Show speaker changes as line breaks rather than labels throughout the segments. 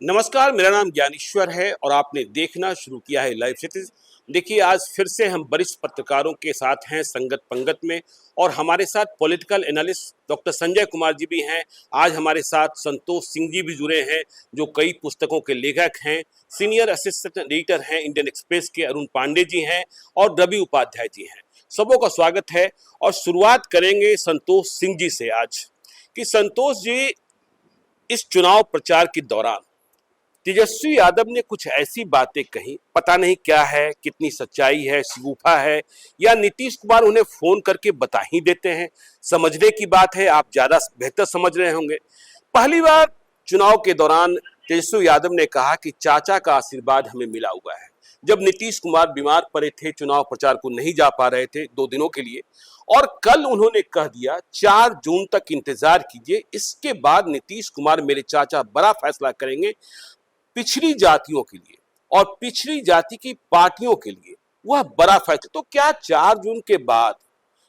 नमस्कार, मेरा नाम ज्ञानेश्वर है और आपने देखना शुरू किया है लाइव क्षितिज। देखिए, आज फिर से हम वरिष्ठ पत्रकारों के साथ हैं संगत पंगत में और हमारे साथ political analyst doctor Sanjay Kumar ji भी हैं। आज हमारे साथ संतोष सिंह जी भी जुड़े हैं, जो कई पुस्तकों के लेखक हैं। सीनियर असिस्टेंट एडिटर हैं इंडियन एक्सप्रेस के अरुण पांडे जी हैं और रवि उपाध्याय जी हैं। सबों का स्वागत है और शुरुआत करेंगे संतोष सिंह जी से आज कि संतोष जी, इस चुनाव प्रचार के दौरान तेजस्वी यादव ने कुछ ऐसी बातें कही, पता नहीं क्या है, कितनी सच्चाई है, शगुफा है, या नीतीश कुमार उन्हें फोन करके बता ही देते हैं। समझने की बात है, आप ज्यादा बेहतर समझ रहे होंगे। पहली बार चुनाव के दौरान तेजस्वी यादव ने कहा कि चाचा का आशीर्वाद हमें मिला हुआ है। जब नीतीश कुमार बीमार पड़े थे, चुनाव प्रचार को नहीं जा पा रहे थे 2 दिनों के लिए, और कल उन्होंने कह दिया 4 जून तक इंतजार कीजिए, इसके बाद नीतीश कुमार मेरे चाचा बड़ा फैसला करेंगे पिछड़ी जातियों के लिए और पिछड़ी जाति की पार्टियों के लिए, वह बड़ा फैसला। तो क्या 4 जून के बाद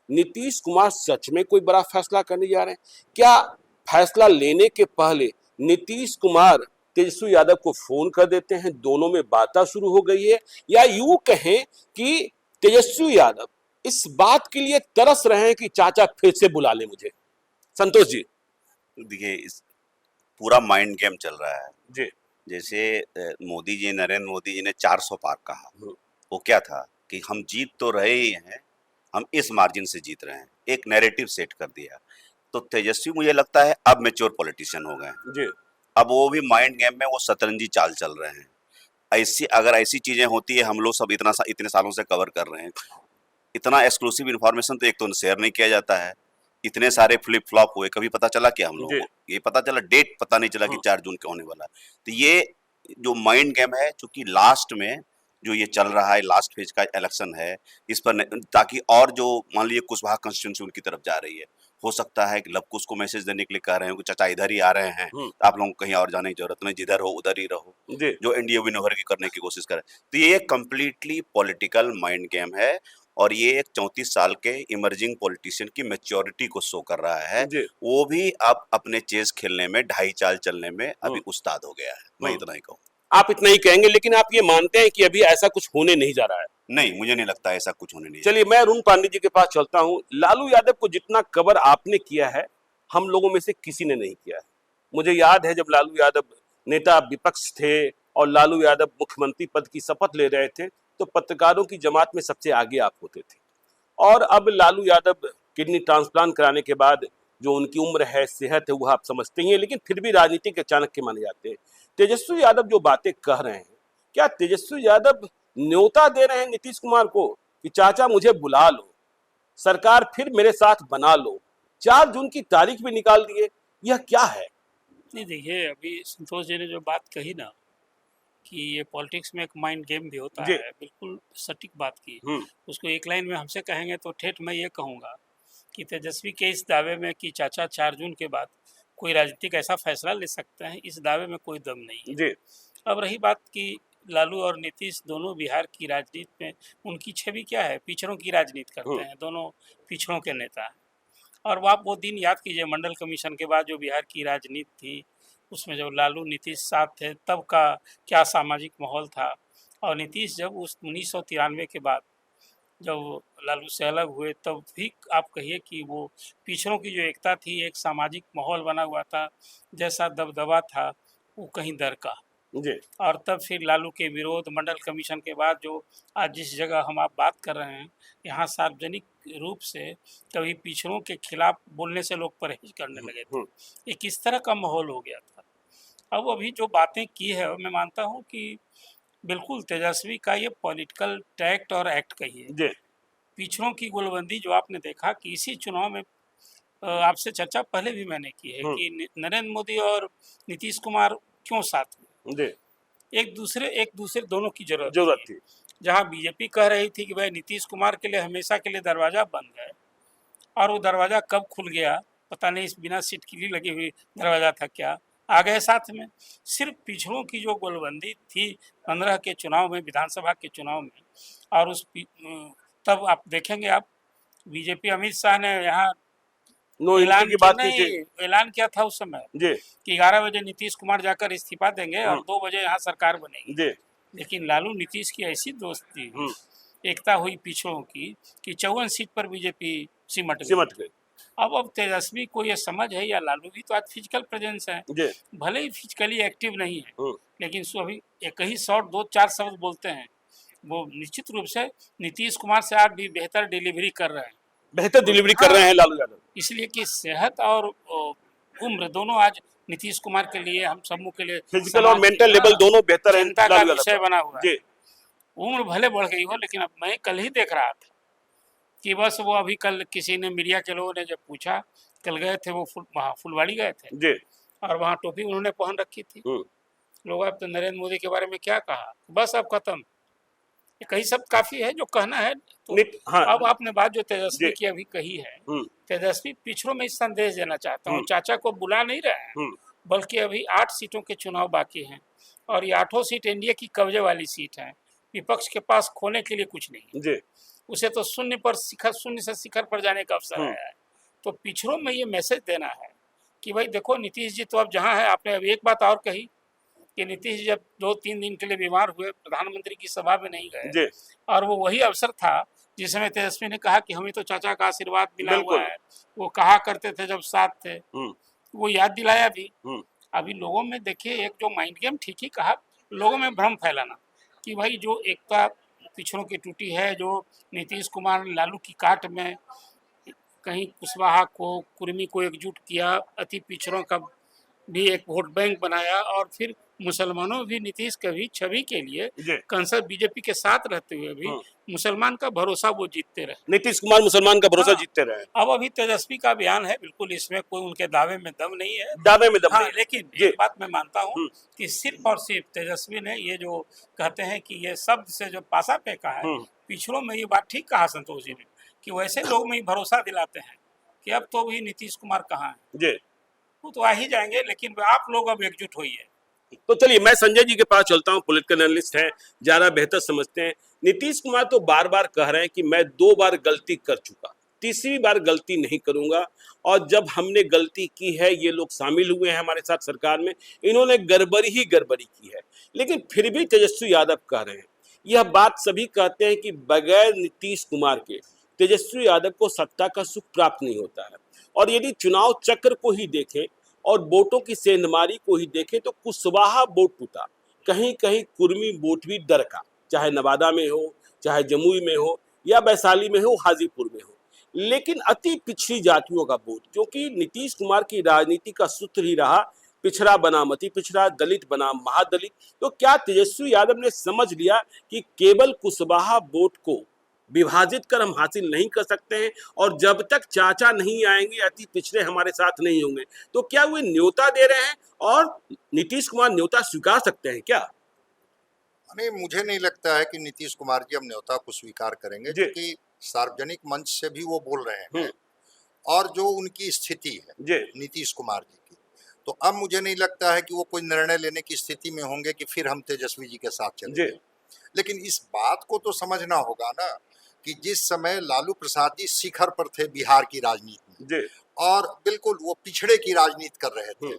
नीतीश कुमार सच में कोई बड़ा फैसला करने जा रहे हैं? क्या फैसला लेने के पहले नीतीश कुमार तेजस्वी यादव को फोन कर देते हैं, दोनों में बातें शुरू हो गई है, या यूं कहें कि तेजस्वी यादव इस बात के लिए तरस रहे हैं कि चाचा फिर से बुला ले मुझे? संतोष जी।
देखिए, इस पूरा माइंड गेम चल रहा है।
जी।
जैसे नरेंद्र मोदी जी ने 400 पार कहा, वो क्या था कि हम जीत तो रहे ही हैं, हम इस मार्जिन से जीत रहे हैं, एक नैरेटिव सेट कर दिया। तो तेजस्वी मुझे लगता है अब मैच्योर पॉलिटिशियन हो गए
जी।
अब वो भी माइंड गेम में वो शतरंजी चाल चल रहे हैं। अगर ऐसी चीजें होती है, हम लोग सब इतने सालों से कवर कर रहे हैं, इतना एक्सक्लूसिव इन्फॉर्मेशन तो एक तो शेयर नहीं किया जाता है। इतने सारे फ्लिप फ्लॉप हुए, कभी पता चला क्या हम लोगों को? ये पता चला, डेट पता नहीं चला कि 4 जून क्या होने वाला। तो ये जो माइंड गेम है, चूंकि लास्ट में जो ये चल रहा है, लास्ट फेज का इलेक्शन है, इस पर ताकि और जो मान लीजिए कुशवाहा कंस्टिट्यूंसी उनकी तरफ जा रही है, हो सकता है कि लवकुश को मैसेज देने के लिए कह रहे हैं कि चाचा इधर ही आ रहे हैं, तो आप लोगों को कहीं और जाने की जरूरत नहीं, जिधर हो उधर ही रहो, जो एनडीए विन ओवर की करने की कोशिश करे। तो ये कंप्लीटली पॉलिटिकल माइंड गेम है और ये एक 34 साल के इमर्जिंग पॉलिटिशियन की मैच्योरिटी को शो कर रहा है। वो भी अब अपने चेस खेलने में, ढाई चाल चलने में अभी उस्ताद हो गया है। मैं इतना ही कहूँ।
आप इतना ही कहेंगे, लेकिन आप ये मानते हैं कि अभी ऐसा कुछ होने नहीं जा रहा है?
नहीं, मुझे नहीं लगता ऐसा कुछ होने नहीं।
चलिए, मैं अरुण पांडे जी के पास चलता हूँ। लालू यादव को जितना कवर आपने किया है, हम लोगों में से किसी ने नहीं किया है। मुझे याद है जब लालू यादव नेता विपक्ष थे और लालू यादव मुख्यमंत्री पद की शपथ ले रहे थे, तो पत्रकारों की जमात में सबसे आगे आप होते थे। और अब लालू यादव किडनी ट्रांसप्लांट कराने के बाद जो उनकी उम्र है, सेहत है, वो आप समझते ही हैं, लेकिन फिर भी राजनीति के चाणक्य माने जाते हैं। तेजस्वी यादव जो बातें कह रहे हैं, क्या तेजस्वी यादव न्योता दे रहे हैं नीतीश कुमार को कि चाचा मुझे बुला लो, सरकार फिर मेरे साथ बना लो? 4 जून की तारीख भी निकाल दिए, यह क्या है?
नहीं, देखिए, अभी संतोष जी ने जो बात कही ना कि ये पॉलिटिक्स में एक माइंड गेम भी होता है, बिल्कुल सटीक बात की। उसको एक लाइन में हमसे कहेंगे तो ठेठ मैं ये कहूँगा कि तेजस्वी के इस दावे में कि चाचा 4 जून के बाद कोई राजनीतिक ऐसा फैसला ले सकते हैं, इस दावे में कोई दम नहीं है। अब रही बात कि लालू और नीतीश दोनों बिहार की राजनीति में, उनकी छवि क्या है? पिछड़ों की राजनीति करते हैं, दोनों पिछड़ों के नेता हैं। और आप वो दिन याद कीजिए, मंडल कमीशन के बाद जो बिहार की राजनीति थी, उसमें जब लालू नीतीश साथ थे, तब का क्या सामाजिक माहौल था। और नीतीश जब उस 1993 के बाद जब लालू से अलग हुए, तब भी आप कहिए कि वो पिछड़ों की जो एकता थी, एक सामाजिक माहौल बना हुआ था, जैसा दबदबा था, वो कहीं दर का। और तब फिर लालू के विरोध, मंडल कमीशन के बाद जो आज जिस जगह हम आप बात कर रहे हैं, यहाँ सार्वजनिक रूप से कभी पिछड़ों के खिलाफ बोलने से लोग परहेज करने लगे थे। ये किस तरह का माहौल हो गया था। अब अभी जो बातें की है, मैं मानता हूँ कि बिल्कुल तेजस्वी का ये पॉलिटिकल टैक्ट और एक्ट कहिए, पिछड़ों की गोलबंदी जो आपने देखा कि इसी चुनाव में आपसे चर्चा पहले भी मैंने की है कि नरेंद्र मोदी और नीतीश कुमार क्यों साथ में, एक दूसरे दोनों की जरूरत थी। जहां बीजेपी कह रही थी कि भाई नीतीश कुमार के लिए हमेशा के लिए दरवाजा बंद है, और वो दरवाजा कब खुल गया पता नहीं, इस बिना सिटकिली लगी हुई दरवाजा था क्या, आ गए साथ में। सिर्फ पिछड़ों की जो गोलबंदी थी 15 के चुनाव में, विधानसभा के चुनाव में, और उस तब आप देखेंगे, आप बीजेपी अमित शाह ने यहाँ
नो एंट्री की बात की थी।
ऐलान किया था उस समय
जी
कि 11 बजे नीतीश कुमार जाकर इस्तीफा देंगे और 2 बजे यहाँ सरकार बनेगी।
जी
लेकिन लालू नीतीश की ऐसी दोस्ती हुई, एकता हुई पिछड़ों की, कि 54 सीट पर बीजेपी सिमट गई।
गए।
अब तेजस्वी को ये समझ है, या लालू भी तो आज फिजिकल प्रेजेंस है,
जी
भले ही फिजिकली एक्टिव नहीं है, लेकिन सो अभी एक ही शॉट 2-4 शब्द बोलते हैं, वो निश्चित रूप से नीतीश कुमार से आज भी बेहतर डिलीवरी कर रहे हैं।
बेहतर डिलीवरी कर रहे हैं लालू यादव,
इसलिए कि सेहत और उम्र दोनों आज नीतीश कुमार के लिए, हम सबों के लिए,
फिजिकल और मेंटल लेवल दोनों बेहतर है।
चिंता का विषय बना हुआ है।
जी
उम्र भले बढ़ गई हो, लेकिन अब मैं कल ही देख रहा था कि बस वो अभी कल किसी ने, मीडिया के लोगों ने जब पूछा, कल गए थे वो फुलवाड़ी गए थे
जी
और वहाँ टोपी उन्होंने पहन रखी थी। लोग अब तो नरेंद्र मोदी के बारे में क्या कहा, बस अब खत्म, कई शब्द काफी है जो कहना है। तो
हाँ,
अब आपने बात जो तेजस्वी की अभी कही है, तेजस्वी पिछड़ों में इस संदेश देना चाहता हूँ, चाचा को बुला नहीं रहे हैं, बल्कि अभी 8 सीटों के चुनाव बाकी हैं और ये 8 सीट एनडीए की कब्जे वाली सीट है। विपक्ष के पास खोने के लिए कुछ नहीं है, उसे तो शून्य से शिखर पर जाने का अवसर आया है। तो पिछड़ों में ये मैसेज देना है कि भाई देखो, नीतीश जी तो अब जहाँ है, आपने अभी एक बात और कही कि नीतीश जी जब 2-3 दिन के लिए बीमार हुए, प्रधानमंत्री की सभा में नहीं गए, और वो वही अवसर था जिस समय तेजस्वी ने कहा कि हमें तो चाचा का आशीर्वाद मिला हुआ है, वो कहा करते थे जब साथ थे, वो याद दिलाया भी। अभी लोगों में देखिए एक जो माइंड गेम, ठीक ही कहा, लोगों में भ्रम फैलाना कि भाई जो एकता पिछड़ों की टूटी है, जो नीतीश कुमार लालू की काट में कहीं कुशवाहा को, कुर्मी को एकजुट किया, अति पिछड़ों का भी एक वोट बैंक बनाया, और फिर मुसलमानों भी नीतीश कभी छवि के लिए कंसर्ट बीजेपी के साथ रहते हुए भी मुसलमान का भरोसा वो जीतते रहे।
नीतीश कुमार मुसलमान का भरोसा जीतते रहे।
अब अभी तेजस्वी का बयान है, बिल्कुल इसमें कोई उनके दावे में दम नहीं है,
दावे में दम नहीं।
लेकिन एक बात मैं मानता हूँ कि सिर्फ और सिर्फ तेजस्वी ने ये जो कहते हैं कि ये शब्द से जो पासा फेंका है पिछड़ों में, ये बात ठीक कहा संतोष जी ने कि वैसे लोग में ही भरोसा दिलाते हैं कि अब तो भी नीतीश कुमार कहाँ है, वो तो आ ही जाएंगे, लेकिन आप लोग अब एकजुट होइए।
तो चलिए मैं संजय जी के पास चलता हूं, पॉलिटिकल एनालिस्ट हैं, ज्यादा बेहतर समझते हैं। नीतीश कुमार तो बार बार कह रहे हैं कि मैं 2 बार गलती कर चुका, तीसरी बार गलती नहीं करूंगा, और जब हमने गलती की है, ये लोग शामिल हुए हैं हमारे साथ सरकार में, इन्होंने गड़बड़ी ही गड़बड़ी की है। लेकिन फिर भी तेजस्वी यादव कह रहे हैं, यह बात सभी कहते हैं कि बगैर नीतीश कुमार के तेजस्वी यादव को सत्ता का सुख प्राप्त नहीं होता है। और यदि चुनाव चक्र को ही देखें और वोटों की सेंधमारी को ही देखें तो कुशवाहा वोट टूटा, कहीं कहीं कुर्मी वोट भी दरका, चाहे नवादा में हो, चाहे जमुई में हो, या वैशाली में हो, हाजीपुर में हो। लेकिन अति पिछड़ी जातियों का वोट, क्योंकि नीतीश कुमार की राजनीति का सूत्र ही रहा पिछड़ा बनाम अति पिछड़ा, दलित बनाम महादलित। तो क्या तेजस्वी यादव ने समझ लिया कि केवल कुशवाहा वोट को विभाजित कर हम हासिल नहीं कर सकते हैं, और जब तक चाचा नहीं आएंगे, अति पिछड़े हमारे साथ नहीं होंगे? तो क्या वे न्योता दे रहे हैं और नीतीश कुमार न्योता स्वीकार सकते हैं क्या?
नहीं, मुझे नहीं लगता है कि नीतीश कुमार जी अब न्योता को स्वीकार करेंगे, क्योंकि सार्वजनिक मंच से भी वो बोल रहे हैं और जो उनकी स्थिति है नीतीश कुमार जी की, तो अब मुझे नहीं लगता है कि वो कोई निर्णय लेने की स्थिति में होंगे कि फिर हम तेजस्वी जी के साथ चलेंगे। लेकिन इस बात को तो समझना होगा ना कि जिस समय लालू प्रसाद जी शिखर पर थे बिहार की राजनीति में, और बिल्कुल वो पिछड़े की राजनीति कर रहे थे,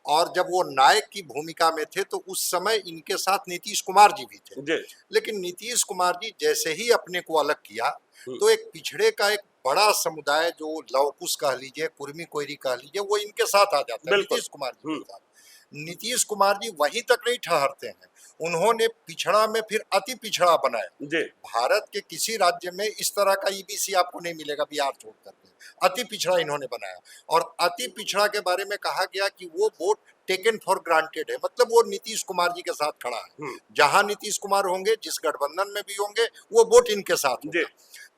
और जब वो नायक की भूमिका में थे तो उस समय इनके साथ नीतीश कुमार जी भी थे। लेकिन नीतीश कुमार जी जैसे ही अपने को अलग किया, तो एक पिछड़े का एक बड़ा समुदाय, जो लवकुश कह लीजिए, कुर्मी कोयरी कह लीजिए, वो इनके साथ आ जाता है, नीतीश कुमार जी के साथ। नीतीश कुमार जी वहीं तक नहीं ठहरते हैं, उन्होंने पिछड़ा में फिर अति पिछड़ा बनाया। भारत के किसी राज्य में इस तरह का ईबीसी आपको नहीं मिलेगा, बिहार छोड़ करके अति पिछड़ा इन्होंने बनाया। और अति पिछड़ा के बारे में कहा गया कि वो वोट टेकन फॉर ग्रांटेड है, मतलब वो नीतीश कुमार जी के साथ खड़ा है, जहां नीतीश कुमार होंगे, जिस गठबंधन में भी होंगे, वो वोट इनके साथ होगा।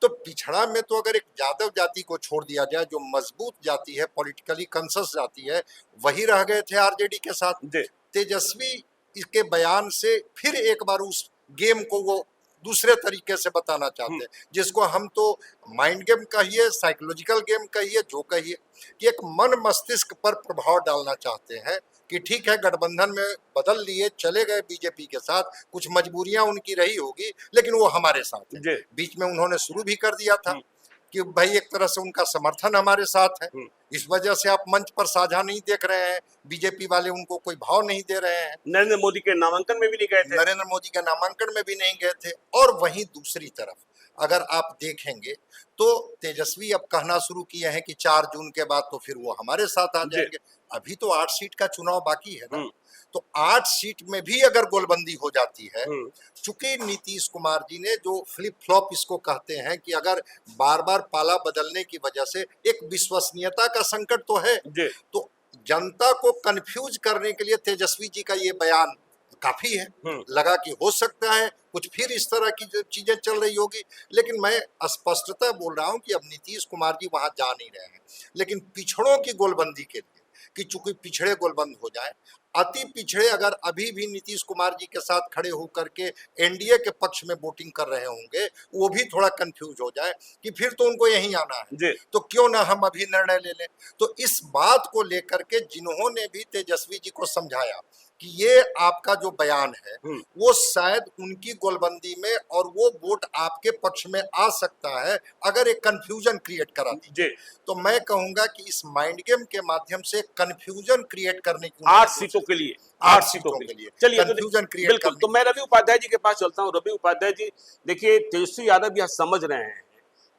तो पिछड़ा में तो अगर एक यादव जाति को छोड़ दिया जाए, जो मजबूत जाति है, पॉलिटिकली कंसस जाति है, वही रह गए थे आरजेडी के साथ। तेजस्वी इसके बयान से फिर एक बार उस गेम को वो दूसरे तरीके से बताना चाहते हैं, जिसको हम तो माइंड गेम कहिए, साइकोलॉजिकल गेम कहिए, जो कहिए, कि एक मन मस्तिष्क पर प्रभाव डालना चाहते हैं कि ठीक है, गठबंधन में बदल लिए, चले गए बीजेपी के साथ, कुछ मजबूरियां उनकी रही होगी, लेकिन वो हमारे साथ है। बीच में उन्होंने शुरू भी कर दिया था कि भाई एक तरह से उनका समर्थन हमारे साथ है, इस वजह से आप मंच पर साझा नहीं देख रहे हैं, बीजेपी वाले उनको कोई भाव नहीं दे रहे हैं।
नरेंद्र मोदी के नामांकन में भी नहीं गए थे,
नरेंद्र मोदी के नामांकन में भी नहीं गए थे। और वहीं दूसरी तरफ अगर आप देखेंगे तो तेजस्वी अब कहना शुरू किए हैं कि 4 जून के बाद तो फिर वो हमारे साथ आ जाएंगे। अभी तो 8 सीट का चुनाव बाकी है ना, तो 8 सीट में भी अगर गोलबंदी हो जाती है, चूंकि नीतीश कुमार जी ने जो फ्लिप फ्लॉप इसको कहते हैं कि अगर बार बार पाला बदलने की वजह से एक विश्वसनीयता का संकट तो है, तो जनता को कंफ्यूज करने के लिए तेजस्वी जी का ये बयान काफी है। लगा कि हो सकता है कुछ फिर इस तरह की जो चीजें चल रही होगी, लेकिन मैं स्पष्टता बोल रहा हूं कि अब नीतीश कुमार जी वहां जा नहीं रहे हैं। लेकिन पिछड़ों की गोलबंदी के लिए, कि चूंकि पिछड़े गोलबंद हो जाए, अति पिछड़े अगर अभी भी नीतीश कुमार जी के साथ खड़े होकर के एनडीए के पक्ष में वोटिंग कर रहे होंगे, वो भी थोड़ा कंफ्यूज हो जाए कि फिर तो उनको यहीं आना है, तो क्यों ना हम अभी निर्णय ले लें। तो इस बात को लेकर के जिन्होंने भी तेजस्वी जी को समझाया कि ये आपका जो बयान है वो शायद उनकी गोलबंदी में और वो वोट आपके पक्ष में आ सकता है अगर एक कंफ्यूजन क्रिएट करा दीजिए, तो मैं कहूंगा कि इस माइंड गेम के माध्यम से कंफ्यूजन क्रिएट करने की
8 सीटों के लिए, 8 सीटों के लिए चलिए
कंफ्यूजन क्रिएट
बिल्कुल। तो मैं रवि उपाध्याय जी के पास चलता हूँ। रवि उपाध्याय जी, देखिए तेजस्वी यादव यह समझ रहे हैं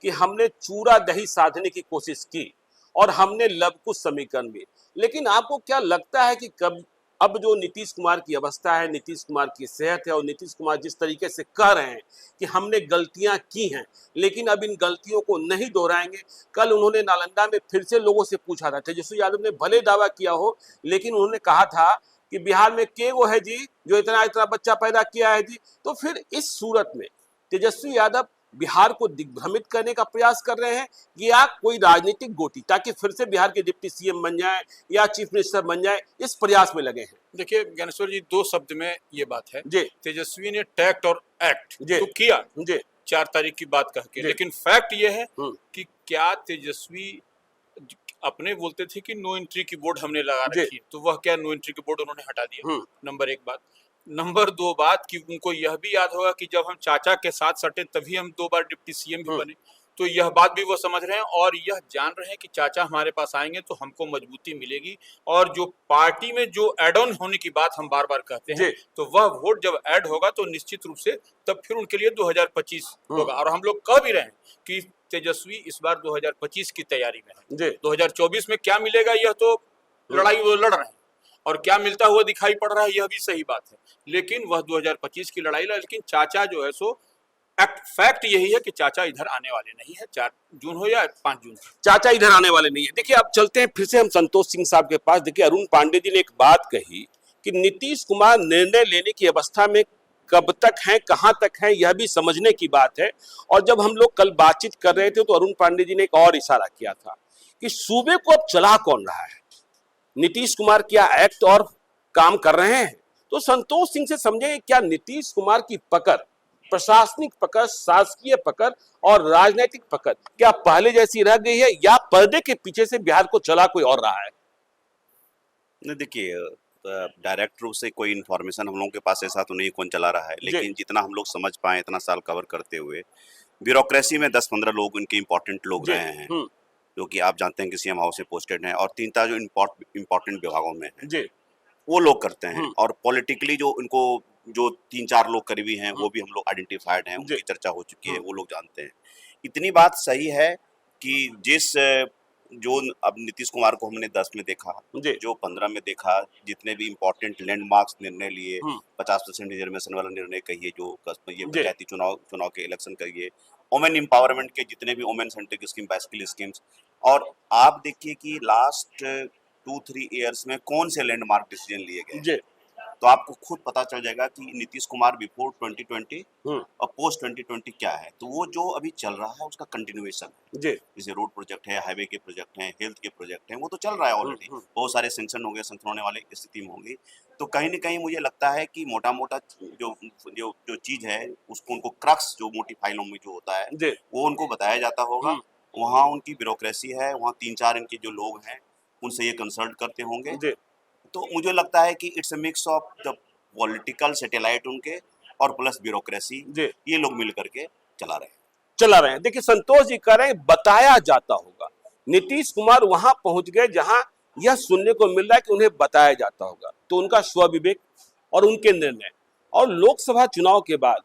कि हमने चूरा दही साधने की कोशिश की और हमने लवकुश समीकरण भी, लेकिन आपको क्या लगता है कि कब अब जो नीतीश कुमार की अवस्था है, नीतीश कुमार की सेहत है और नीतीश कुमार जिस तरीके से कह रहे हैं कि हमने गलतियां की हैं लेकिन अब इन गलतियों को नहीं दोहराएंगे। कल उन्होंने नालंदा में फिर से लोगों से पूछा था, तेजस्वी यादव ने भले दावा किया हो लेकिन उन्होंने कहा था कि बिहार में के वो है जी जो इतना इतना बच्चा पैदा किया है जी। तो फिर इस सूरत में तेजस्वी यादव बिहार को दिग्भ्रमित करने का प्रयास कर रहे हैं या कोई राजनीतिक गोटी ताकि फिर से बिहार के डिप्टी सीएम बन जाए या चीफ मिनिस्टर बन जाए, इस प्रयास में लगे हैं?
देखिए ज्ञानेश्वर जी, 2 शब्द में ये बात है
जी,
तेजस्वी ने टैक्ट और एक्ट तो किया
जी
4 तारीख की बात कह के, लेकिन फैक्ट ये है कि क्या तेजस्वी अपने बोलते थे कि नो एंट्री की बोर्ड हमने लगा रखी, तो वह क्या नो एंट्री की बोर्ड उन्होंने हटा दिया। नंबर 1 बात। नंबर 2 बात कि उनको यह भी याद होगा कि जब हम चाचा के साथ सटे तभी हम 2 बार डिप्टी सीएम भी बने, तो यह बात भी वो समझ रहे हैं और यह जान रहे हैं कि चाचा हमारे पास आएंगे तो हमको मजबूती मिलेगी। और जो पार्टी में जो एड ऑन होने की बात हम बार बार कहते हैं, तो वह वोट जब ऐड होगा तो निश्चित रूप से तब फिर उनके लिए 2025 होगा। और हम लोग कह भी रहे हैं कि तेजस्वी इस बार 2025 की तैयारी में है। 2024 में क्या मिलेगा यह तो लड़ाई वो लड़ रहे हैं और क्या मिलता हुआ दिखाई पड़ रहा है यह भी सही बात है, लेकिन वह 2025 की लड़ाई है। लेकिन चाचा जो है सो फैक्ट यही है कि चाचा इधर आने वाले नहीं है, 4 जून हो या 5 जून, चाचा इधर आने वाले नहीं है। देखिए अब चलते हैं फिर से हम संतोष सिंह साहब के पास। देखिए अरुण पांडे जी ने एक बात कही कि नीतीश कुमार निर्णय लेने की अवस्था में कब तक हैं, कहां तक हैं, यह भी समझने की बात है। और जब हम लोग कल बातचीत कर रहे थे तो अरुण पांडे जी ने एक और इशारा किया था कि सूबे को अब चला कौन रहा है, नीतीश कुमार क्या एक्ट और काम कर रहे हैं। तो संतोष सिंह से समझे क्या नीतीश कुमार की पकड़, प्रशासनिक पकड़, शासकीय पकड़ और राजनीतिक पकड़ क्या पहले जैसी रह गई है या पर्दे के पीछे से बिहार को चला कोई और रहा है?
नहीं, देखिए डायरेक्ट रूप से कोई इन्फॉर्मेशन हम लोगों के पास ऐसा तो नहीं कौन चला रहा है, लेकिन जितना हम लोग समझ पाए इतना साल कवर करते हुए, ब्यूरोक्रेसी में 10-15 लोग उनके इम्पोर्टेंट लोग रहे हैं जो कि आप जानते हैं कि सीएम हाउस से पोस्टेड हैं, और 3 जो इम्पोर्टेंट विभागों में हैं वो लोग करते हैं। और पॉलिटिकली जो उनको जो 3-4 लोग करीबी हैं वो भी हम लोग आइडेंटिफाइड हैं, उनकी चर्चा हो चुकी है, वो लोग जानते हैं। इतनी बात सही है कि जिस जो अब नीतीश कुमार को हमने 10 में देखा, जो 15 में देखा, जितने भी इम्पोर्टेंट लैंडमार्क्स निर्णय लिए, 50% रिजर्वेशन वाला निर्णय कहिए, जो ये पंचायती चुनाव के इलेक्शन कहिए, वुमेन एम्पावरमेंट के जितने भी women centric scheme, bicycle schemes, और आप देखिए कि लास्ट 2-3 ईयर्स में कौन से लैंडमार्क डिसीजन लिए गए, तो आपको खुद पता चल जाएगा कि नीतीश कुमार बिफोर 2020 और पोस्ट 2020 क्या है। तो वो जो अभी चल रहा है उसका कंटिन्यूएशन है, जैसे रोड प्रोजेक्ट है, हाईवे के प्रोजेक्ट हैं, हेल्थ के प्रोजेक्ट हैं, वो तो चल रहा है ऑलरेडी, बहुत सारे सेंक्शन हो गए, सेंक्शन होने वाले स्थिति में होंगी। तो कहीं न कहीं मुझे लगता है कि मोटा मोटा जो चीज है उसको उनको क्रक्स जो मोटी फाइलों में जो होता है वो उनको बताया जाता होगा। वहाँ उनकी ब्यूरोक्रेसी है, वहाँ 3-4 इनके जो लोग हैं उनसे ये कंसल्ट करते होंगे। तो मुझे लगता है कि it's a mix of the political satellite उनके और प्लस ब्यूरोक्रेसी, ये लोग मिल करके चला रहे हैं।
देखिए संतोष जी कह रहे हैं बताया जाता होगा, नीतीश कुमार वहां पहुंच गए जहां यह सुनने को मिल रहा है कि उन्हें बताया जाता होगा। तो उनका स्वविवेक और उनके निर्णय और लोकसभा चुनाव के बाद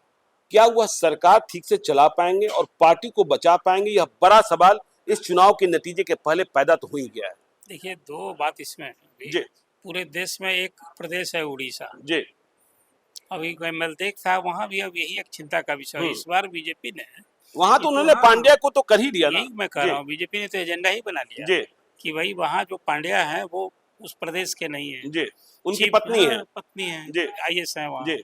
क्या वह सरकार ठीक से चला पाएंगे और पार्टी को बचा पाएंगे, यह बड़ा सवाल इस चुनाव के नतीजे के पहले पैदा तो हो ही गया है।
देखिए, दो बात इसमें है जी। पूरे देश में एक प्रदेश है उड़ीसा जी। अभी मैं देखा वहां भी अब यही एक चिंता का विषय। इस बार बीजेपी ने
वहां तो उन्होंने पांड्या को तो कर ही दिया ना।
मैं कह रहा हूँ बीजेपी ने तो एजेंडा ही बना लिया कि भाई वहाँ जो पांड्या है वो उस प्रदेश के नहीं है जी।
उनकी पत्नी
है IAS है वहाँ।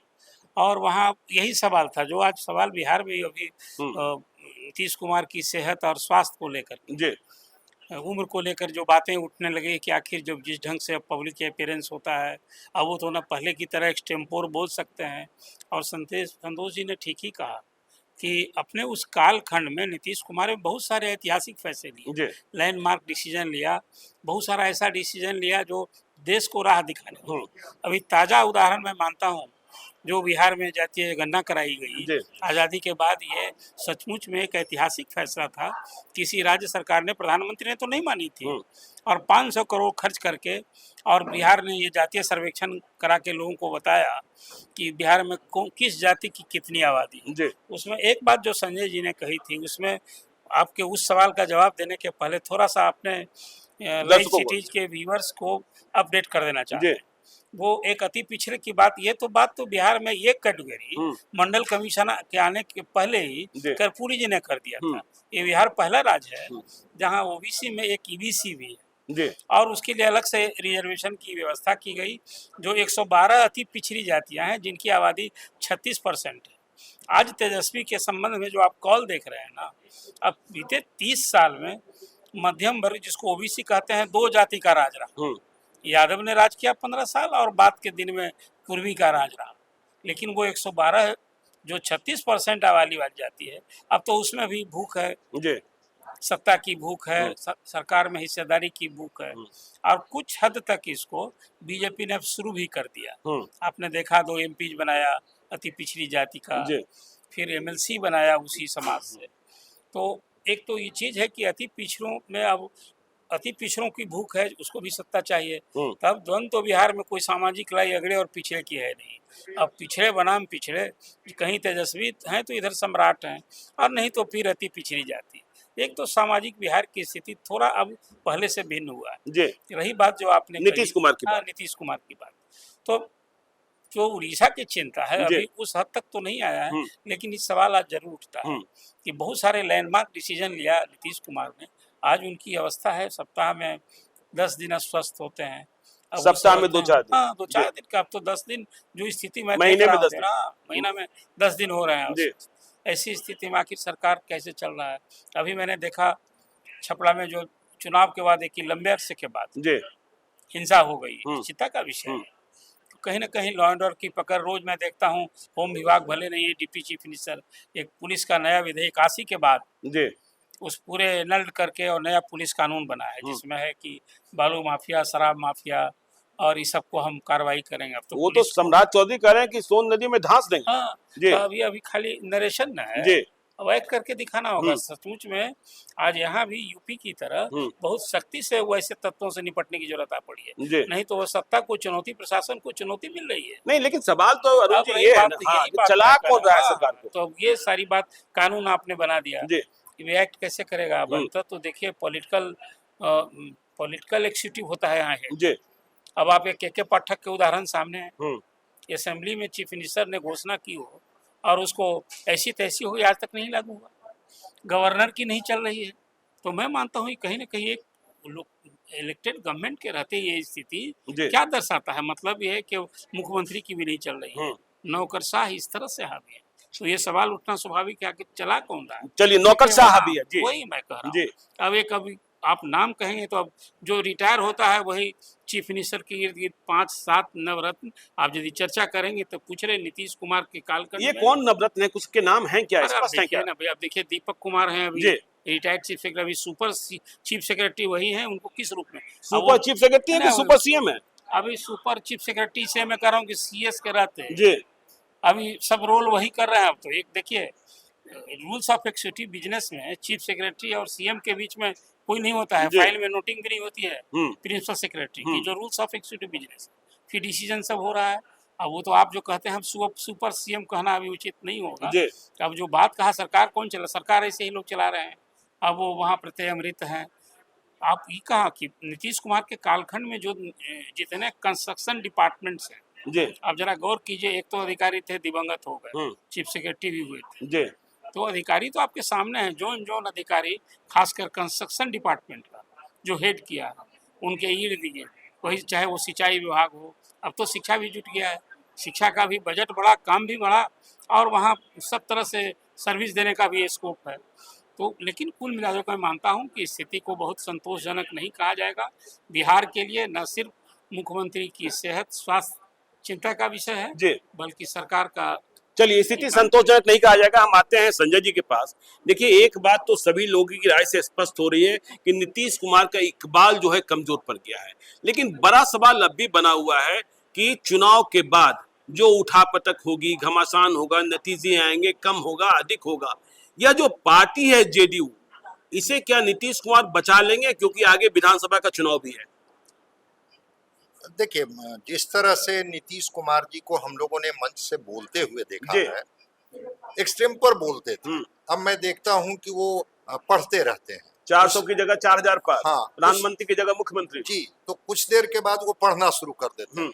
और वहाँ यही सवाल था जो आज सवाल बिहार में अभी नीतीश कुमार की सेहत और स्वास्थ्य को लेकर उम्र को लेकर जो बातें उठने लगे कि आखिर जब जिस ढंग से पब्लिक अपीयरेंस होता है अब वो तो ना पहले की तरह एक्सटेम्पोर बोल सकते हैं। और संतोष जी ने ठीक ही कहा कि अपने उस कालखंड में नीतीश कुमार ने बहुत सारे ऐतिहासिक फैसले लिए, लैंडमार्क डिसीजन लिया, बहुत सारा ऐसा डिसीजन लिया जो देश को राह दिखाने। अभी ताज़ा उदाहरण मैं मानता हूँ जो बिहार में जातीय गणना कराई गई आज़ादी के बाद, ये सचमुच में एक ऐतिहासिक फैसला था। किसी राज्य सरकार ने, प्रधानमंत्री ने तो नहीं मानी थी, और 500 करोड़ खर्च करके और बिहार ने ये जातीय सर्वेक्षण करा के लोगों को बताया कि बिहार में किस जाति की कितनी आबादी। उसमें एक बात जो संजय जी ने कही थी, उसमें आपके उस सवाल का जवाब देने के पहले थोड़ा सा आपने लाइव सिटीज के व्यूअर्स को अपडेट कर देना चाहते हैं। वो एक अति पिछड़े की बात, ये तो बात तो बिहार में ये कैटेगरी मंडल कमीशन के आने के पहले ही कर्पूरी जी ने कर दिया था। ये बिहार पहला राज्य है जहां ओबीसी में एक ईबीसी भी है और उसके लिए अलग से रिजर्वेशन की व्यवस्था की गई, जो 112 अति पिछड़ी जातियां हैं जिनकी आबादी 36% है। आज तेजस्वी के संबंध में जो आप कॉल देख रहे हैं ना, अब बीते 30 साल में मध्यम वर्ग जिसको ओबीसी कहते हैं 2 जाति का राज रहा। यादव ने राज किया 15 साल और बाद के दिन में पूर्वी का राज रहा, लेकिन वो 112 जो 36% आबादी वाली जाती है, अब तो उसमें भी भूख है, सत्ता की भूख है, सरकार में हिस्सेदारी की भूख है, और कुछ हद तक इसको बीजेपी ने अब शुरू भी कर दिया। आपने देखा 2 MP बनाया अति पिछड़ी जाति का, फिर MLC बनाया उसी समाज से। तो एक तो ये चीज है कि अति पिछड़ों में अब अति पिछड़ों की भूख है, उसको भी सत्ता चाहिए। तब द्वंद्व तो बिहार में कोई सामाजिक लड़ाई अगड़े और पिछड़े की है नहीं। अब पिछड़े बनाम पिछड़े, कहीं तेजस्वी हैं तो इधर सम्राट हैं, और नहीं तो फिर अति पिछड़ी जाती। एक तो सामाजिक बिहार की स्थिति थोड़ा अब पहले से भिन्न हुआ है। रही बात जो आपने
नीतीश कुमार की बात,
नीतीश कुमार की बात, तो जो उड़ीसा की चिंता है अभी उस हद तक तो नहीं आया है, लेकिन इस सवाल आज जरूर उठता है कि बहुत सारे लैंडमार्क डिसीजन लिया नीतीश कुमार ने। आज उनकी अवस्था है सप्ताह में 10 दिन अस्वस्थ होते हैं,
सप्ताह में 2-4 दिन।
हाँ, 2-4 दिन का, अब तो 10 दिन जो स्थिति में
महीने में 10 दिन,
महीना में 10 दिन हो रहे हैं। ऐसी स्थिति में आखिर सरकार कैसे चल रहा है? अभी मैंने देखा छपरा में जो चुनाव के बाद एक लंबे अरसे के बाद हिंसा हो गई, चिंता का विषय है। तो कहीं ना कहीं लॉ एंड ऑर्डर की पकड़ रोज मैं देखता हूँ। होम विभाग भले नहीं है, डिप्टी चीफ मिनिस्टर, एक पुलिस का नया विधेयक 81 के बाद उस पूरे नल्ड करके और नया पुलिस कानून बना है, जिसमें है कि बालू माफिया, शराब माफिया और इस सबको हम कार्रवाई करेंगे। अब तो
वो तो सम्राट चौधरी कह रहे हैं कि सोन नदी में धंस देंगे।
हाँ, तो अभी खाली नरेशन न है, अब एक करके दिखाना होगा। सचमुच में आज यहाँ भी यूपी की तरह बहुत सख्ती से वैसे तत्वों से निपटने की जरूरत आ पड़ी है, नहीं तो वो सत्ता को चुनौती, प्रशासन को चुनौती मिल रही है।
नहीं, लेकिन सवाल तो अरुण जी ये है ना, चला कौन रहा है सरकार को?
तो ये सारी बात कानून आपने बना दिया, रिएक्ट कैसे करेगा? बनता तो देखिए पॉलिटिकल एक्सिक्यूटिव होता है यहाँ। अब आप एक के पाठक के उदाहरण सामने है, असेंबली में चीफ मिनिस्टर ने घोषणा की हो और उसको ऐसी तैसी हो, आज तक नहीं लागू हुआ, गवर्नर की नहीं चल रही है। तो मैं मानता हूँ कहीं ना कहीं एक इलेक्टेड गवर्नमेंट के रहते ये स्थिति क्या दर्शाता है? मतलब ये है कि मुख्यमंत्री की भी नहीं चल रही है, नौकरशाह इस तरह से हावी है। तो ये सवाल उठना स्वाभाविक है कि चला कौन रहा है?
चलिए, नौकरशाह हावी है,
वही मैं कह रहा हूँ। अब एक अभी आप नाम कहेंगे तो अब जो रिटायर होता है वही चीफ मिनिस्टर के इर्द गिर्द 5-7 नवरत्न आप यदि चर्चा करेंगे तो पूछ रहे नीतीश कुमार के कालखंड
ये कौन नवरत्न है, कुछ के नाम हैं क्या? स्पष्ट है क्या?
ना भाई, आप देखिए दीपक कुमार हैं अभी रिटायर्ड चीफ सेक्रेटरी, अभी सुपर चीफ सेक्रेटरी वही हैं। उनको किस रूप में
सुपर चीफ सेक्रेटरी है कि सुपर सीएम है?
अभी सुपर चीफ सेक्रेटरी से मैं कह रहा हूँ कि CS के रहते हैं, अभी सब रोल वही कर रहे हैं। अब तो एक देखिए रूल्स ऑफ एक्सिक्यूटिव बिजनेस में चीफ सेक्रेटरी और CM के बीच में कोई नहीं होता है, फाइल में नोटिंग भी नहीं होती है प्रिंसिपल सेक्रेटरी की, जो रूल्स ऑफ एग्जीक्यूटिव बिजनेस, फिर डिसीजन सब हो रहा है। अब वो तो आप जो कहते हैं हम सुपर सीएम कहना अभी उचित नहीं होगा। अब जो बात कहा सरकार कौन चला, सरकार ऐसे ही लोग चला रहे हैं। अब वो वहाँ प्रत्यय अमृत हैं। आप ये कहा कि नीतीश कुमार के कालखंड में जो जितने कंस्ट्रक्शन डिपार्टमेंट्स हैं, आप जरा गौर कीजिए, एक तो अधिकारी थे दिवंगत हो गए, चीफ सेक्रेटरी भी हुए थे, तो अधिकारी तो आपके सामने हैं, जोन जोन अधिकारी, खासकर कंस्ट्रक्शन डिपार्टमेंट का जो हेड किया उनके इर्द गिर्द, वही चाहे वो सिंचाई विभाग हो, अब तो शिक्षा भी जुट गया है, शिक्षा का भी बजट बढ़ा, काम भी बढ़ा, और वहाँ सब तरह से सर्विस देने का भी स्कोप है। तो लेकिन कुल मिलाकर मैं मानता हूँ कि स्थिति को बहुत संतोषजनक नहीं कहा जाएगा। बिहार के लिए न सिर्फ मुख्यमंत्री की सेहत स्वास्थ्य चिंता का विषय है, बल्कि सरकार का।
चलिए, स्थिति संतोषजनक नहीं कहा जाएगा। हम आते हैं संजय जी के पास। देखिए, एक बात तो सभी लोगों की राय से स्पष्ट हो रही है कि नीतीश कुमार का इकबाल जो है कमजोर पड़ गया है, लेकिन बड़ा सवाल अब भी बना हुआ है कि चुनाव के बाद जो उठापटक होगी, घमासान होगा, नतीजे आएंगे, कम होगा, अधिक होगा, यह जो पार्टी है जेडीयू, इसे क्या नीतीश कुमार बचा लेंगे, क्योंकि आगे विधानसभा का चुनाव भी है?
देखिए, जिस तरह से नीतीश कुमार जी को हम लोगों ने मंच से बोलते हुए देखा है, एक्सट्रीम पर बोलते थे, अब मैं देखता हूं कि वो पढ़ते रहते हैं।
400 की जगह 4000 पार,
हाँ,
प्रधानमंत्री की जगह मुख्यमंत्री
जी। तो कुछ देर के बाद वो पढ़ना शुरू कर देते हैं,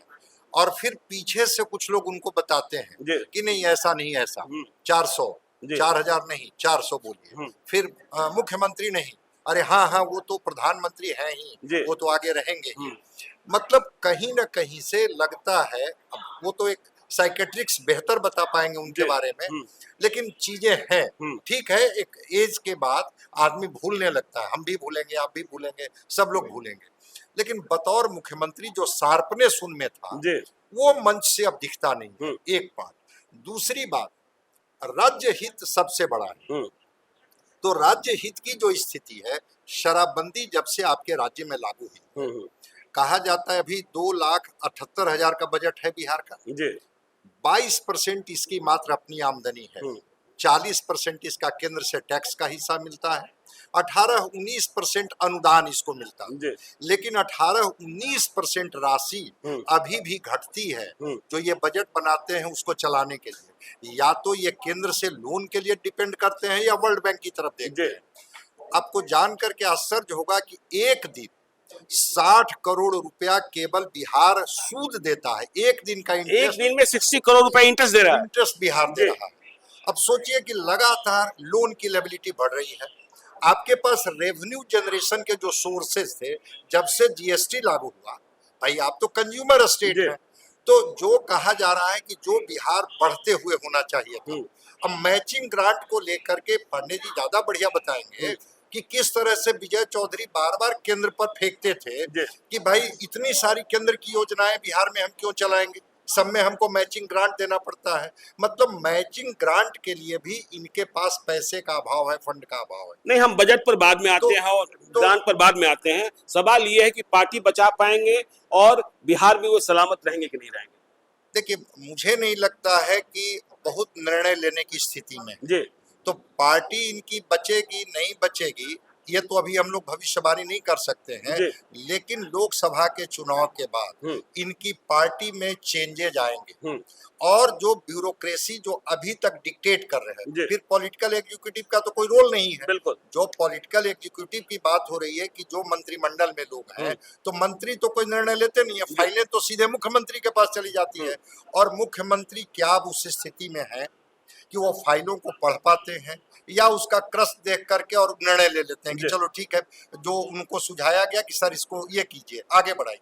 और फिर पीछे से कुछ लोग उनको बताते हैं कि नहीं ऐसा नहीं, ऐसा 400, 4000 नहीं, 400 बोलिए। फिर मुख्यमंत्री नहीं, अरे हाँ हाँ वो तो प्रधानमंत्री हैं ही, वो तो आगे रहेंगे ही। मतलब कहीं ना कहीं से लगता है, वो तो एक साइकेट्रिक्स बेहतर बता पाएंगे उनके बारे में, लेकिन चीजें हैं। ठीक है, एक एज के बाद आदमी भूलने लगता है, हम भी भूलेंगे, आप भी भूलेंगे, सब लोग भूलेंगे, लेकिन बतौर मुख्यमंत्री जो शार्पनेस उनमें था वो मंच से अब दिखता नहीं। एक बात। दूसरी बात, राज्य हित सबसे बड़ा है, तो राज्य हित की जो स्थिति है, शराबबंदी जब से आपके राज्य में लागू हुई, कहा जाता है अभी 2,78,000 का बजट है बिहार का, 22% इसकी मात्र अपनी आमदनी है, 40% इसका केंद्र से टैक्स का हिस्सा मिलता है, 18-19% अनुदान इसको मिलता है, लेकिन 18-19% राशि अभी भी घटती है जो ये बजट बनाते हैं उसको चलाने के लिए। या तो ये केंद्र से लोन के लिए डिपेंड करते हैं या वर्ल्ड बैंक की तरफ देखते हैं। आपको जान करके आश्चर्य होगा कि एक दिन 60 करोड़ रुपया केवल बिहार सूद देता है, एक दिन का इंटरेस्ट।
एक दिन में 60 करोड़ रुपया इंटरेस्ट दे रहा है,
इंटरेस्ट बिहार दे रहा है। अब सोचिए कि लगातार लोन की लायबिलिटी बढ़ रही है। आपके पास रेवेन्यू जनरेशन के जो सोर्सेस थे, जब से जीएसटी लागू हुआ, भाई आप तो कंज्यूमर स्टेट है, तो जो कहा जा रहा है कि जो बिहार बढ़ते हुए होना चाहिए था। अब मैचिंग ग्रांट को लेकर के पांडे जी ज्यादा बढ़िया बताएंगे कि किस तरह से विजय चौधरी बार बार केंद्र पर फेंकते थे कि भाई इतनी सारी केंद्र की योजनाएं बिहार में हम क्यों चलाएंगे, सब में हमको मैचिंग ग्रांट देना पड़ता है। मतलब मैचिंग ग्रांट के लिए भी इनके पास पैसे का अभाव है, फंड का अभाव है।
नहीं, हम बजट पर बाद में आते हैं और ग्रांट पर बाद में आते हैं। सवाल ये है कि पार्टी बचा पाएंगे और बिहार में वो सलामत रहेंगे कि नहीं रहेंगे?
देखिए, मुझे नहीं लगता है कि बहुत निर्णय लेने की स्थिति में तो पार्टी इनकी बचेगी नहीं बचेगी, ये तो अभी हम लोग भविष्यवाणी नहीं कर सकते हैं, लेकिन लोकसभा के चुनाव के बाद इनकी पार्टी में चेंजेज आएंगे, और जो ब्यूरोक्रेसी जो अभी तक डिक्टेट कर रहे हैं, फिर पॉलिटिकल एग्जीक्यूटिव का तो कोई रोल नहीं है। जो पॉलिटिकल एग्जीक्यूटिव की बात हो रही है कि जो मंत्रिमंडल में लोग हैं, तो मंत्री तो कोई निर्णय लेते नहीं है, फाइलें तो सीधे मुख्यमंत्री के पास चली जाती है, और मुख्यमंत्री क्या अब उस स्थिति में है कि वो फाइलों को पढ़ पाते हैं या उसका क्रस देख करके और निर्णय ले लेते हैं कि चलो ठीक है, जो उनको सुझाया गया कि सर इसको ये कीजिए, आगे बढ़ाइए।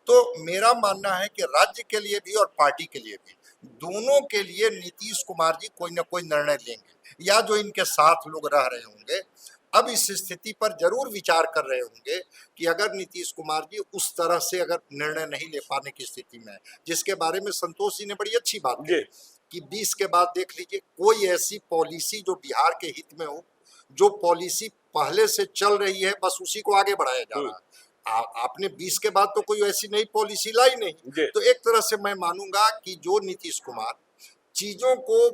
तो मेरा मानना है कि राज्य के लिए भी और पार्टी के लिए भी, दोनों के लिए नीतीश कुमार जी कोई ना कोई निर्णय लेंगे, या जो इनके साथ लोग रह रहे होंगे अब इस स्थिति पर जरूर विचार कर रहे होंगे कि अगर नीतीश कुमार जी उस तरह से अगर निर्णय नहीं ले पाने की स्थिति में, जिसके बारे में संतोष जी ने बड़ी अच्छी बात कही कि 20 के बाद देख लीजिए कोई ऐसी पॉलिसी जो बिहार के हित में हो, जो पॉलिसी पहले से चल रही है बस उसी को आगे बढ़ाया जा रहा है। आपने 20 के बाद तो कोई ऐसी नई पॉलिसी लाई नहीं, तो एक तरह से मैं मानूंगा कि जो नीतीश कुमार चीजों को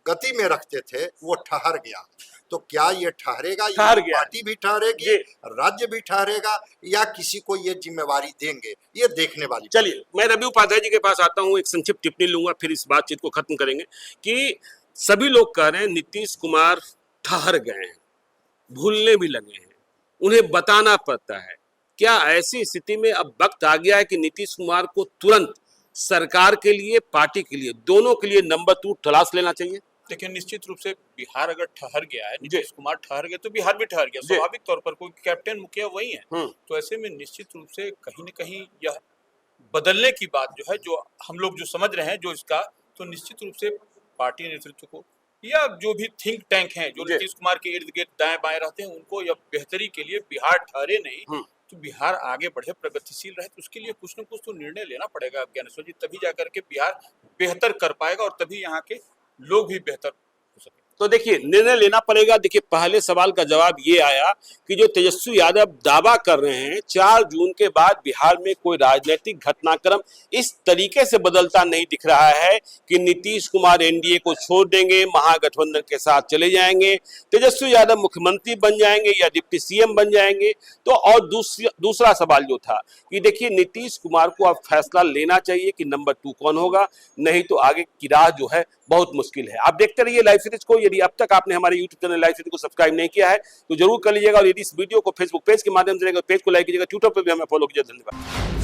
गति में रखते थे वो ठहर गया। तो क्या ये ठहरेगा?
ठहर
ये
गया।
पार्टी भी ठहरेगी, राज्य भी ठहरेगा, या किसी को ये जिम्मेवारी देंगे? ये देखने वाली।
चलिए, मैं रवि उपाध्याय जी के पास आता हूं, एक संक्षिप्त टिप्पणी लूंगा, फिर इस बातचीत को खत्म करेंगे। कि सभी लोग कह रहे हैं नीतीश कुमार ठहर गए हैं, भूलने भी लगे हैं, उन्हें बताना पड़ता है। क्या ऐसी स्थिति में अब वक्त आ गया है कि नीतीश कुमार को तुरंत सरकार के लिए, पार्टी के लिए, दोनों के लिए नंबर 2 तलाश लेना चाहिए?
देखिए, निश्चित रूप से बिहार अगर ठहर गया है, नीतीश कुमार ठहर गए तो बिहार भी ठहर गया स्वाभाविक तौर पर, कोई कैप्टन मुखिया वही है। तो ऐसे में निश्चित रूप से कहीं न कहीं यह बदलने की बात जो है, जो हम लोग जो समझ रहे हैं जो इसका, तो निश्चित रूप से पार्टी नेतृत्व को या जो भी थिंक टैंक हैं जो नीतीश कुमार के इर्द गिर्द दाएं बाएं रहते हैं, उनको यह बेहतरी के लिए बिहार ठहरे नहीं तो बिहार आगे बढ़े, प्रगतिशील रहे, तो उसके लिए कुछ न कुछ तो निर्णय लेना पड़ेगा ज्ञानेश्वर जी, तभी जाकर के बिहार बेहतर कर पाएगा और तभी यहाँ के लोग भी बेहतर हो सके।
तो देखिए, निर्णय लेना पड़ेगा। देखिए, पहले सवाल का जवाब ये आया कि जो तेजस्वी यादव दावा कर रहे हैं 4 जून के बाद बिहार में कोई राजनीतिक घटनाक्रम इस तरीके से बदलता नहीं दिख रहा है कि नीतीश कुमार एनडीए को छोड़ देंगे, महागठबंधन के साथ चले जाएंगे, तेजस्वी यादव मुख्यमंत्री बन जाएंगे या डिप्टी सीएम बन जाएंगे। तो और दूसरा सवाल जो था कि देखिए, नीतीश कुमार को अब फैसला लेना चाहिए कि नंबर 2 कौन होगा, नहीं तो आगे की राह जो है बहुत मुश्किल है। आप देखते रहिए लाइव सीरीज को। यदि अब तक आपने हमारे YouTube चैनल लाइव सीरीज को सब्सक्राइब नहीं किया है तो जरूर कर लीजिएगा, और यदि इस वीडियो को फेसबुक पेज के माध्यम से पेज को लाइक कीजिएगा, ट्विटर पर भी हमें फॉलो कीजिए। धन्यवाद।